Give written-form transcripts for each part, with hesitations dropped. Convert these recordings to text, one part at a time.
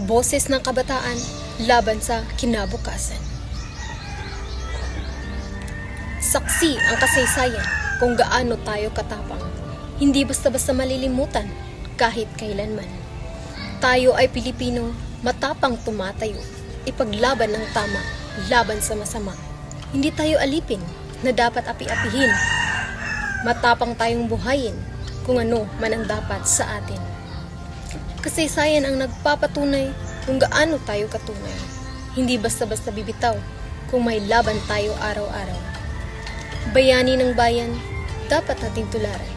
Boses ng kabataan laban sa kinabukasan. Saksi ang kasaysayan kung gaano tayo katapang. Hindi basta-basta malilimutan kahit kailanman. Tayo ay Pilipino, matapang tumatayo, ipaglaban ng tama, laban sa masama. Hindi tayo alipin na dapat api-apihin. Matapang tayong buhayin kung ano man ang dapat sa atin. Kasaysayan ang nagpapatunay kung gaano tayo katunay. Hindi basta-basta bibitaw kung may laban tayo araw-araw. Bayani ng bayan, dapat nating tularan.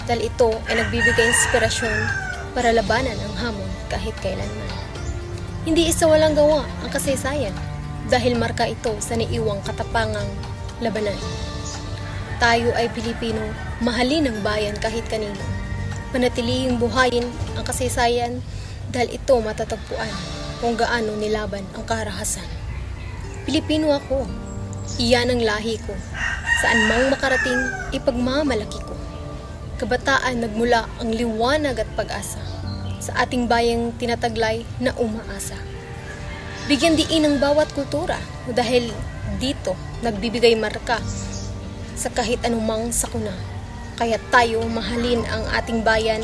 Dahil ito ay nagbibigay inspirasyon para labanan ang hamon kahit kailanman. Hindi isa walang gawa ang kasaysayan dahil marka ito sa naiiwang katapangang labanan. Tayo ay Pilipino, mahalin ang bayan kahit kanino. Panatilihing buhayin ang kasaysayan dahil ito matatagpuan kung gaano nilaban ang karahasan. Pilipino ako, iyan ang lahi ko. Saan mang makarating, ipagmamalaki ko. Kabataan nagmula ang liwanag at pag-asa sa ating bayang tinataglay na umaasa. Bigyan diin ang bawat kultura dahil dito nagbibigay marka sa kahit anumang sakuna. Kaya tayo mahalin ang ating bayan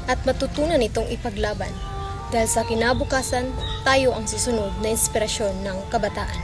at matutunan itong ipaglaban dahil sa kinabukasan tayo ang susunod na inspirasyon ng kabataan.